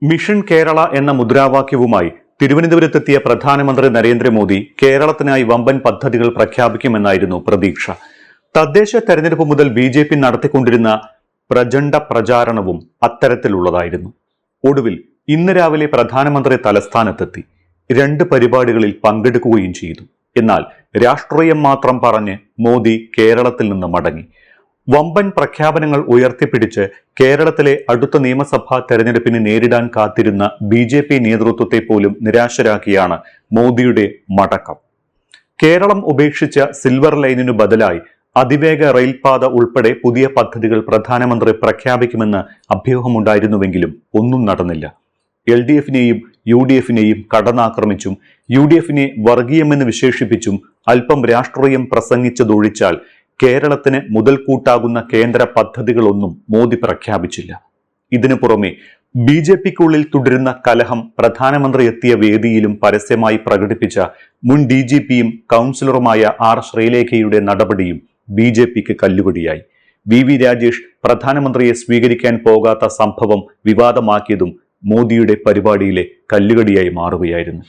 Mission Kerala എന്ന മുദ്രാവാക്യവുമായി തിരുവനന്തപുരത്തെത്തിയ പ്രധാനമന്ത്രി നരേന്ദ്രമോദി കേരളത്തിനായി വമ്പൻ പദ്ധതികൾ പ്രഖ്യാപിക്കുമെന്നായിരുന്നു പ്രതീക്ഷ. തദ്ദേശ തെരഞ്ഞെടുപ്പ് മുതൽ ബി.ജെ.പി. നടത്തിക്കൊണ്ടിരുന്ന പ്രചണ്ഡ പ്രചാരണവും അത്തരത്തിലുള്ളതായിരുന്നു. ഒടുവിൽ ഇന്ന് രാവിലെ പ്രധാനമന്ത്രി തലസ്ഥാനത്തെത്തി 2 പരിപാടികളിൽ പങ്കെടുക്കുകയും ചെയ്തു. എന്നാൽ രാഷ്ട്രീയം മാത്രം പറഞ്ഞ് മോദി കേരളത്തിൽ നിന്ന് മടങ്ങി. വമ്പൻ പ്രഖ്യാപനങ്ങൾ ഉയർത്തിപ്പിടിച്ച് കേരളത്തിലെ അടുത്ത നിയമസഭാ തെരഞ്ഞെടുപ്പിനെ നേരിടാൻ കാത്തിരുന്ന ബി.ജെ.പി. നേതൃത്വത്തെ പോലും നിരാശരാക്കിയാണ് മോദിയുടെ മടക്കം. കേരളം ഉപേക്ഷിച്ച സിൽവർ ലൈനിനു ബദലായി അതിവേഗ റെയിൽപാത ഉൾപ്പെടെ പുതിയ പദ്ധതികൾ പ്രധാനമന്ത്രി പ്രഖ്യാപിക്കുമെന്ന് അഭ്യൂഹമുണ്ടായിരുന്നുവെങ്കിലും ഒന്നും നടന്നില്ല. LDF-നെയും UDF-നെയും കടന്നാക്രമിച്ചും UDF-നെ വർഗീയമെന്ന് വിശേഷിപ്പിച്ചും അല്പം രാഷ്ട്രീയം പ്രസംഗിച്ചതൊഴിച്ചാൽ കേരളത്തിന് മുതൽക്കൂട്ടാകുന്ന കേന്ദ്ര പദ്ധതികളൊന്നും മോദി പ്രഖ്യാപിച്ചില്ല. ഇതിനു പുറമെ ബി.ജെ.പിക്കുള്ളിൽ തുടരുന്ന കലഹം പ്രധാനമന്ത്രി എത്തിയ വേദിയിലും പരസ്യമായി പ്രകടിപ്പിച്ച മുൻ DGP-യും കൗൺസിലറുമായ R. ശ്രീലേഖയുടെ നടപടിയും ബി.ജെ.പിക്ക് കല്ലുകടിയായി. VV രാജേഷ് പ്രധാനമന്ത്രിയെ സ്വീകരിക്കാൻ പോകാത്ത സംഭവം വിവാദമാക്കിയതും മോദിയുടെ പരിപാടിയിലെ കല്ലുകടിയായി മാറുകയായിരുന്നു.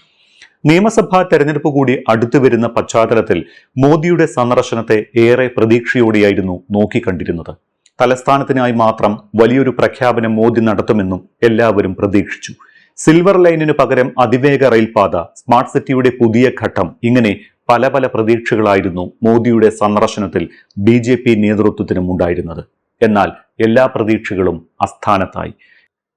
നിയമസഭാ തെരഞ്ഞെടുപ്പ് കൂടി അടുത്തു വരുന്ന പശ്ചാത്തലത്തിൽ മോദിയുടെ സന്ദർശനത്തെ ഏറെ പ്രതീക്ഷയോടെയായിരുന്നു നോക്കിക്കണ്ടിരുന്നത്. തലസ്ഥാനത്തിനായി മാത്രം വലിയൊരു പ്രഖ്യാപനം മോദി നടത്തുമെന്നും എല്ലാവരും പ്രതീക്ഷിച്ചു. സിൽവർ ലൈനിനു പകരം അതിവേഗ റെയിൽപാത, സ്മാർട്ട് സിറ്റിയുടെ പുതിയ ഘട്ടം, ഇങ്ങനെ പല പ്രതീക്ഷകളായിരുന്നു മോദിയുടെ സന്ദർശനത്തിൽ ബി.ജെ.പി. നേതൃത്വത്തിനും ഉണ്ടായിരുന്നത്. എന്നാൽ എല്ലാ പ്രതീക്ഷകളും അസ്ഥാനത്തായി.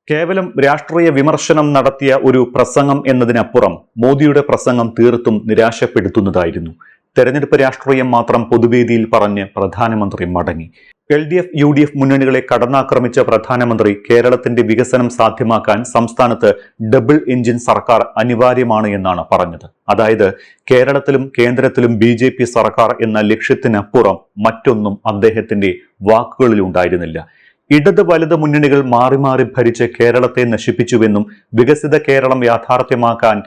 കേവലം രാഷ്ട്രീയ വിമർശനം നടത്തിയ ഒരു പ്രസംഗം എന്നതിനപ്പുറം മോദിയുടെ പ്രസംഗം തീർത്തും നിരാശപ്പെടുത്തുന്നതായിരുന്നു. തെരഞ്ഞെടുപ്പ് രാഷ്ട്രീയം മാത്രം പൊതുവേദിയിൽ പറഞ്ഞ് പ്രധാനമന്ത്രി മടങ്ങി. LDF, UDF മുന്നണികളെ കടന്നാക്രമിച്ച പ്രധാനമന്ത്രി കേരളത്തിന്റെ വികസനം സാധ്യമാക്കാൻ സംസ്ഥാനത്ത് ഡബിൾ എഞ്ചിൻ സർക്കാർ അനിവാര്യമാണ് എന്നാണ് പറഞ്ഞത്. അതായത് കേരളത്തിലും കേന്ദ്രത്തിലും ബി.ജെ.പി. സർക്കാർ എന്ന ലക്ഷ്യത്തിനപ്പുറം മറ്റൊന്നും അദ്ദേഹത്തിന്റെ വാക്കുകളിൽ ഉണ്ടായിരുന്നില്ല. ഇടത് വലത് മുന്നണികൾ മാറി മാറി ഭരിച്ച് കേരളത്തെ നശിപ്പിച്ചുവെന്നും വികസിത കേരളം യാഥാർത്ഥ്യമാക്കാൻ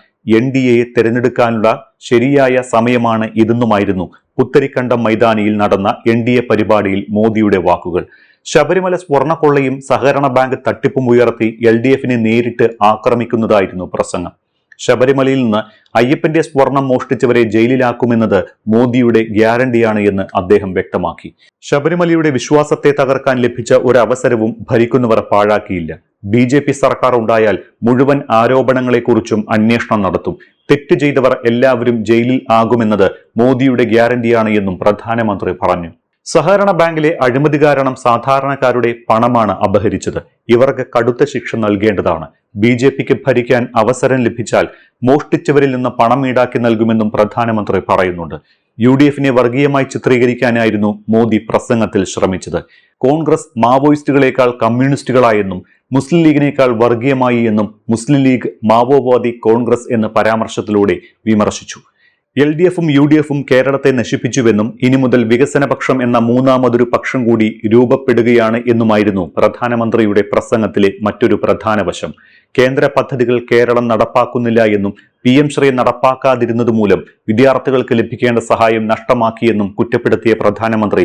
NDAയെ തിരഞ്ഞെടുക്കാനുള്ള ശരിയായ സമയമാണ് ഇതെന്നുമായിരുന്നു പുത്തരിക്കണ്ടം മൈതാനിയിൽ നടന്ന NDA പരിപാടിയിൽ മോദിയുടെ വാക്കുകൾ. ശബരിമല സ്വർണ്ണക്കൊള്ളയും സഹകരണ ബാങ്ക് തട്ടിപ്പും ഉയർത്തി LDF-നെ നേരിട്ട് ആക്രമിക്കുന്നതായിരുന്നു പ്രസംഗം. ശബരിമലയിൽ നിന്ന് അയ്യപ്പന്റെ സ്വർണം മോഷ്ടിച്ചവരെ ജയിലിലാക്കുമെന്നത് മോദിയുടെ ഗ്യാരണ്ടിയാണ് എന്ന് അദ്ദേഹം വ്യക്തമാക്കി. ശബരിമലയുടെ വിശ്വാസത്തെ തകർക്കാൻ ലഭിച്ച ഒരവസരവും ഭരിക്കുന്നവർ പാഴാക്കിയില്ല. ബി.ജെ.പി. സർക്കാർ ഉണ്ടായാൽ മുഴുവൻ ആരോപണങ്ങളെക്കുറിച്ചും അന്വേഷണം നടത്തും. തെറ്റ് ചെയ്തവർ എല്ലാവരും ജയിലിൽ ആകുമെന്നത് മോദിയുടെ ഗ്യാരണ്ടിയാണ് എന്നും പ്രധാനമന്ത്രി പറഞ്ഞു. സഹകരണ ബാങ്കിലെ അഴിമതി കാരണം സാധാരണക്കാരുടെ പണമാണ് അപഹരിച്ചത്. ഇവർക്ക് കടുത്ത ശിക്ഷ നൽകേണ്ടതാണ്. ബി.ജെ.പിക്ക് ഭരിക്കാൻ അവസരം ലഭിച്ചാൽ മോഷ്ടിച്ചവരിൽ നിന്ന് പണം ഈടാക്കി നൽകുമെന്നും പ്രധാനമന്ത്രി പറയുന്നുണ്ട്. UDF-നെ വർഗീയമായി ചിത്രീകരിക്കാനായിരുന്നു മോദി പ്രസംഗത്തിൽ ശ്രമിച്ചത്. കോൺഗ്രസ് മാവോയിസ്റ്റുകളെക്കാൾ കമ്മ്യൂണിസ്റ്റുകളായെന്നും മുസ്ലിം ലീഗിനേക്കാൾ വർഗീയമായി എന്നും മുസ്ലിം ലീഗ് മാവോവാദി കോൺഗ്രസ് എന്ന പരാമർശത്തിലൂടെ വിമർശിച്ചു. LDF-ഉം UDF-ഉം കേരളത്തെ നശിപ്പിച്ചുവെന്നും ഇനി മുതൽ വികസനപക്ഷം എന്ന മൂന്നാമതൊരു പക്ഷം കൂടി രൂപപ്പെടുകയാണ് എന്നുമായിരുന്നു പ്രധാനമന്ത്രിയുടെ പ്രസംഗത്തിലെ മറ്റൊരു പ്രധാന വശം. കേന്ദ്ര പദ്ധതികൾ കേരളം നടപ്പാക്കുന്നില്ല എന്നും PM ശ്രീ നടപ്പാക്കാതിരുന്നതുമൂലം വിദ്യാർത്ഥികൾക്ക് ലഭിക്കേണ്ട സഹായം നഷ്ടമാക്കിയെന്നും കുറ്റപ്പെടുത്തിയ പ്രധാനമന്ത്രി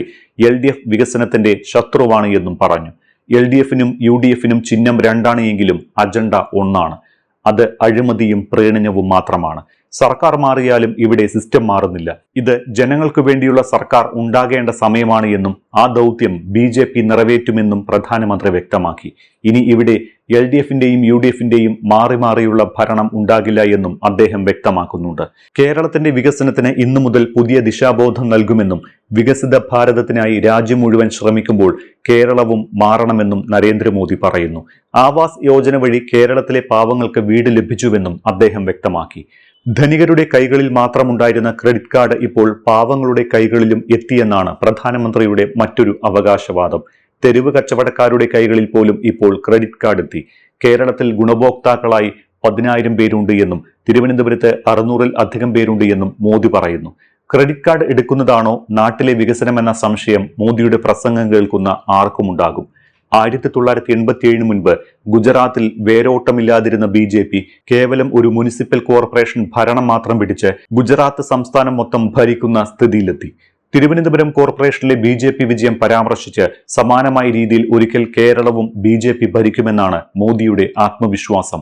LDF വികസനത്തിന്റെ ശത്രുവാണ് എന്നും പറഞ്ഞു. LDF-നും UDF-നും ചിഹ്നം 2 എങ്കിലും അജണ്ട ഒന്നാണ്. അത് അഴിമതിയും പ്രീണനവും മാത്രമാണ്. സർക്കാർ മാറിയാലും ഇവിടെ സിസ്റ്റം മാറുന്നില്ല. ഇത് ജനങ്ങൾക്ക് വേണ്ടിയുള്ള സർക്കാർ ഉണ്ടാകേണ്ട സമയമാണ് എന്നും ആ ദൗത്യം ബി.ജെ.പി. നിറവേറ്റുമെന്നും പ്രധാനമന്ത്രി വ്യക്തമാക്കി. ഇനി ഇവിടെ LDF-ന്റെയും UDF-ന്റെയും മാറി മാറിയുള്ള ഭരണം ഉണ്ടാകില്ല എന്നും അദ്ദേഹം വ്യക്തമാക്കുന്നുണ്ട്. കേരളത്തിന്റെ വികസനത്തിന് ഇന്നു മുതൽ പുതിയ ദിശാബോധം നൽകുമെന്നും വികസിത ഭാരതത്തിനായി രാജ്യം മുഴുവൻ ശ്രമിക്കുമ്പോൾ കേരളവും മാറണമെന്നും നരേന്ദ്രമോദി പറയുന്നു. ആവാസ് യോജന വഴി കേരളത്തിലെ പാവങ്ങൾക്ക് വീട് ലഭിച്ചുവെന്നും അദ്ദേഹം വ്യക്തമാക്കി. ധനികരുടെ കൈകളിൽ മാത്രമുണ്ടായിരുന്ന ക്രെഡിറ്റ് കാർഡ് ഇപ്പോൾ പാവങ്ങളുടെ കൈകളിലും എത്തിയെന്നാണ് പ്രധാനമന്ത്രിയുടെ മറ്റൊരു അവകാശവാദം. തെരുവ് കച്ചവടക്കാരുടെ കൈകളിൽ പോലും ഇപ്പോൾ ക്രെഡിറ്റ് കാർഡ് എത്തി. കേരളത്തിൽ ഗുണഭോക്താക്കളായി 10,000 പേരുണ്ട് എന്നും തിരുവനന്തപുരത്ത് 600-ൽ അധികം പേരുണ്ട് എന്നും മോദി പറയുന്നു. ക്രെഡിറ്റ് കാർഡ് എടുക്കുന്നതാണോ നാട്ടിലെ വികസനമെന്ന സംശയം മോദിയുടെ പ്രസംഗം കേൾക്കുന്ന ആർക്കുമുണ്ടാകും. 1987 മുൻപ് ഗുജറാത്തിൽ വേരോട്ടമില്ലാതിരുന്ന ബി.ജെ.പി. കേവലം ഒരു മുനിസിപ്പൽ കോർപ്പറേഷൻ ഭരണം മാത്രം പിടിച്ച് ഗുജറാത്ത് സംസ്ഥാനം മൊത്തം ഭരിക്കുന്ന സ്ഥിതിയിലെത്തി. തിരുവനന്തപുരം കോർപ്പറേഷനിലെ BJP വിജയം പരാമർശിച്ച് സമാനമായ രീതിയിൽ ഒരിക്കൽ കേരളവും BJP ഭരിക്കുമെന്നാണ് മോദിയുടെ ആത്മവിശ്വാസം.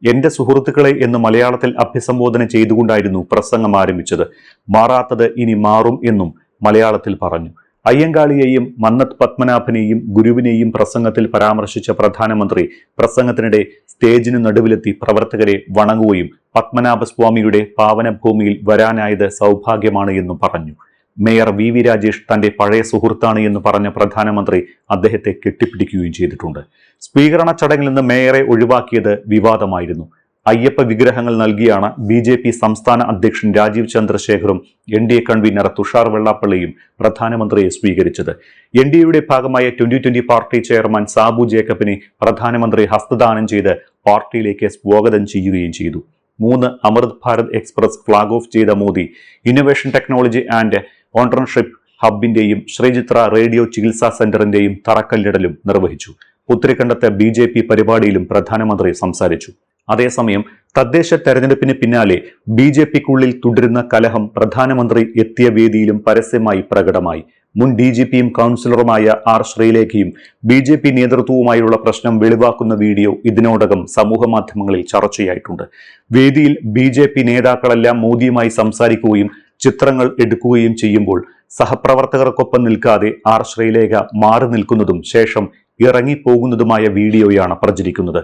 എന്റെ സുഹൃത്തുക്കളെ എന്ന് മലയാളത്തിൽ അഭിസംബോധന ചെയ്തുകൊണ്ടായിരുന്നു പ്രസംഗം ആരംഭിച്ചത്. മാറാത്തത് ഇനി മാറും എന്നും മലയാളത്തിൽ പറഞ്ഞു. അയ്യങ്കാളിയെയും മന്നത്ത് പത്മനാഭനെയും ഗുരുവിനെയും പ്രസംഗത്തിൽ പരാമർശിച്ച പ്രധാനമന്ത്രി പ്രസംഗത്തിനിടെ സ്റ്റേജിന് നടുവിലെത്തി പ്രവർത്തകരെ വണങ്ങുകയും പത്മനാഭസ്വാമിയുടെ പാവനഭൂമിയിൽ വരാനായത് സൗഭാഗ്യമാണ് എന്നും പറഞ്ഞു. മേയർ VV രാജേഷ് തന്റെ പഴയ സുഹൃത്താണ് എന്ന് പറഞ്ഞ പ്രധാനമന്ത്രി അദ്ദേഹത്തെ കെട്ടിപ്പിടിക്കുകയും ചെയ്തിട്ടുണ്ട്. സ്വീകരണ ചടങ്ങിൽ നിന്ന് മേയറെ ഒഴിവാക്കിയത് വിവാദമായിരുന്നു. അയ്യപ്പ വിഗ്രഹങ്ങൾ നൽകിയാണ് BJP സംസ്ഥാന അധ്യക്ഷൻ രാജീവ് ചന്ദ്രശേഖറും NDA കൺവീനർ തുഷാർ വെള്ളാപ്പള്ളിയും പ്രധാനമന്ത്രിയെ സ്വീകരിച്ചത്. NDAയുടെ ഭാഗമായ 2020 പാർട്ടി ചെയർമാൻ സാബു ജേക്കബിനെ പ്രധാനമന്ത്രി ഹസ്തദാനം ചെയ്ത് പാർട്ടിയിലേക്ക് സ്വാഗതം ചെയ്യുകയും ചെയ്തു. 3 Amrit Bharat express flag off ചെയ്ത Modi innovation technology and entrepreneurship ഹബിന്റെയും ശ്രീചിത്ര റേഡിയോ ചികിത്സാ സെന്ററിന്റെയും തറക്കല്ലിടലും നിർവഹിച്ചു. പുത്തരിക്കണ്ടത്തെ BJP പരിപാടിയിലും പ്രധാനമന്ത്രി സംസാരിച്ചു. അതേസമയം തദ്ദേശ തെരഞ്ഞെടുപ്പിന് പിന്നാലെ BJPക്കുള്ളിൽ തുടരുന്ന കലഹം പ്രധാനമന്ത്രി എത്തിയ വേദിയിലും പരസ്യമായി പ്രകടമായി. മുൻ DGPയും കൗൺസിലറുമായ R ശ്രീലേഖയും BJP നേതൃത്വവുമായുള്ള പ്രശ്നം വെളിവാക്കുന്ന വീഡിയോ ഇതിനോടകം സമൂഹമാധ്യമങ്ങളിൽ ചർച്ചയായിട്ടുണ്ട്. വേദിയിൽ BJP നേതാക്കളെല്ലാം മോദിയുമായി സംസാരിക്കുകയും ചിത്രങ്ങൾ എടുക്കുകയും ചെയ്യുമ്പോൾ സഹപ്രവർത്തകർക്കൊപ്പം നിൽക്കാതെ R ശ്രീലേഖ മാറി നിൽക്കുന്നതും ശേഷം ഇറങ്ങിപ്പോകുന്നതുമായ വീഡിയോയാണ് പ്രചരിക്കുന്നത്.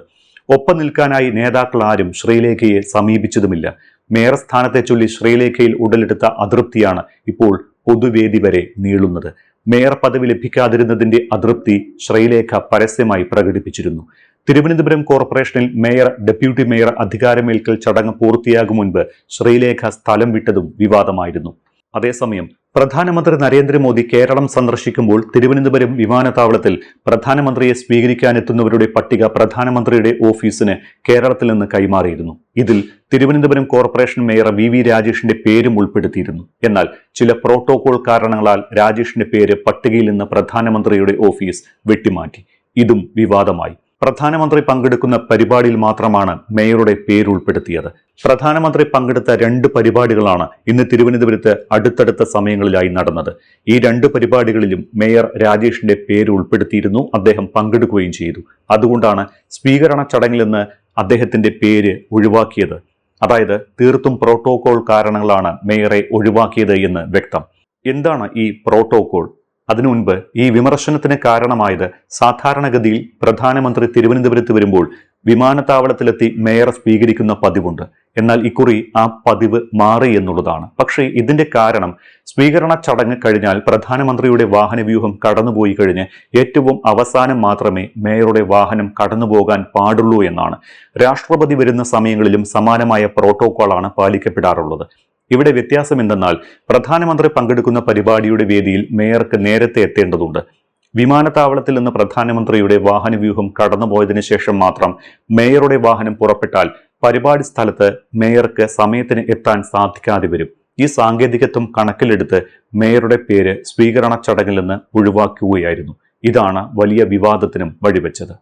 ഒപ്പം നിൽക്കാനായി നേതാക്കൾ ആരും ശ്രീലേഖയെ സമീപിച്ചതുമില്ല. മേയർ സ്ഥാനത്തെ ചൊല്ലി ശ്രീലേഖയിൽ ഉടലെടുത്ത അതൃപ്തിയാണ് ഇപ്പോൾ പൊതുവേദി വരെ നീളുന്നത്. മേയർ പദവി ലഭിക്കാതിരുന്നതിന്റെ അതൃപ്തി ശ്രീലേഖ പരസ്യമായി പ്രകടിപ്പിച്ചിരുന്നു. തിരുവനന്തപുരം കോർപ്പറേഷനിൽ മേയർ, ഡെപ്യൂട്ടി മേയർ അധികാരമേൽക്കൽ ചടങ്ങ് പൂർത്തിയാകും മുൻപ് ശ്രീലേഖ സ്ഥലം വിട്ടതും വിവാദമായിരുന്നു. അതേസമയം പ്രധാനമന്ത്രി നരേന്ദ്രമോദി കേരളം സന്ദർശിക്കുമ്പോൾ തിരുവനന്തപുരം വിമാനത്താവളത്തിൽ പ്രധാനമന്ത്രിയെ സ്വീകരിക്കാനെത്തുന്നവരുടെ പട്ടിക പ്രധാനമന്ത്രിയുടെ ഓഫീസിന് കേരളത്തിൽ നിന്ന് കൈമാറിയിരുന്നു. ഇതിൽ തിരുവനന്തപുരം കോർപ്പറേഷൻ മേയർ VV രാജേഷിന്റെ പേരും ഉൾപ്പെടുത്തിയിരുന്നു. എന്നാൽ ചില പ്രോട്ടോകോൾ കാരണങ്ങളാൽ രാജേഷിന്റെ പേര് പട്ടികയിൽ നിന്ന് പ്രധാനമന്ത്രിയുടെ ഓഫീസ് വെട്ടിമാറ്റി. ഇതും വിവാദമായി. പ്രധാനമന്ത്രി പങ്കെടുക്കുന്ന പരിപാടിയിൽ മാത്രമാണ് മേയറുടെ പേര് ഉൾപ്പെടുത്തിയത്. പ്രധാനമന്ത്രി പങ്കെടുത്ത 2 പരിപാടികളാണ് ഇന്ന് തിരുവനന്തപുരത്ത് അടുത്തടുത്ത സമയങ്ങളിലായി നടന്നത്. ഈ 2 പരിപാടികളിലും മേയർ രാജേഷിന്റെ പേര് ഉൾപ്പെടുത്തിയിരുന്നു. അദ്ദേഹം പങ്കെടുക്കുകയും ചെയ്തു. അതുകൊണ്ടാണ് സ്വീകരണ ചടങ്ങിൽ നിന്ന് അദ്ദേഹത്തിന്റെ പേര് ഒഴിവാക്കിയത്. അതായത് തീർത്തും പ്രോട്ടോകോൾ കാരണങ്ങളാണ് മേയറെ ഒഴിവാക്കിയത് എന്ന് വ്യക്തം. എന്താണ് ഈ പ്രോട്ടോകോൾ? അതിനു മുൻപ് ഈ വിമർശനത്തിന് കാരണമായത് സാധാരണഗതിയിൽ പ്രധാനമന്ത്രി തിരുവനന്തപുരത്ത് വരുമ്പോൾ വിമാനത്താവളത്തിലെത്തി മേയർ സ്വീകരിക്കുന്ന പതിവുണ്ട്. എന്നാൽ ഇക്കുറി ആ പതിവ് മാറി എന്നുള്ളതാണ്. പക്ഷേ ഇതിന്റെ കാരണം സ്വീകരണ ചടങ്ങ് കഴിഞ്ഞാൽ പ്രധാനമന്ത്രിയുടെ വാഹനവ്യൂഹം കടന്നുപോയി കഴിഞ്ഞ് ഏറ്റവും അവസാനം മാത്രമേ മേയറുടെ വാഹനം കടന്നുപോകാൻ പാടുള്ളൂ എന്നാണ്. രാഷ്ട്രപതി വരുന്ന സമയങ്ങളിലും സമാനമായ പ്രോട്ടോകോളാണ് പാലിക്കപ്പെടാറുള്ളത്. ഇവിടെ വ്യത്യാസം എന്തെന്നാൽ പ്രധാനമന്ത്രി പങ്കെടുക്കുന്ന പരിപാടിയുടെ വേദിയിൽ മേയർക്ക് നേരത്തെ എത്തേണ്ടതുണ്ട്. വിമാനത്താവളത്തിൽ നിന്ന് പ്രധാനമന്ത്രിയുടെ വാഹനവ്യൂഹം കടന്നുപോയതിനു ശേഷം മാത്രം മേയറുടെ വാഹനം പുറപ്പെട്ടാൽ പരിപാടി സ്ഥലത്ത് മേയർക്ക് സമയത്തിന് എത്താൻ സാധിക്കാതെ വരും. ഈ സാങ്കേതികത്വം കണക്കിലെടുത്ത് മേയറുടെ പേര് സ്വീകരണ ചടങ്ങിൽ നിന്ന് ഒഴിവാക്കുകയായിരുന്നു. ഇതാണ് വലിയ വിവാദത്തിനും വഴിവെച്ചത്.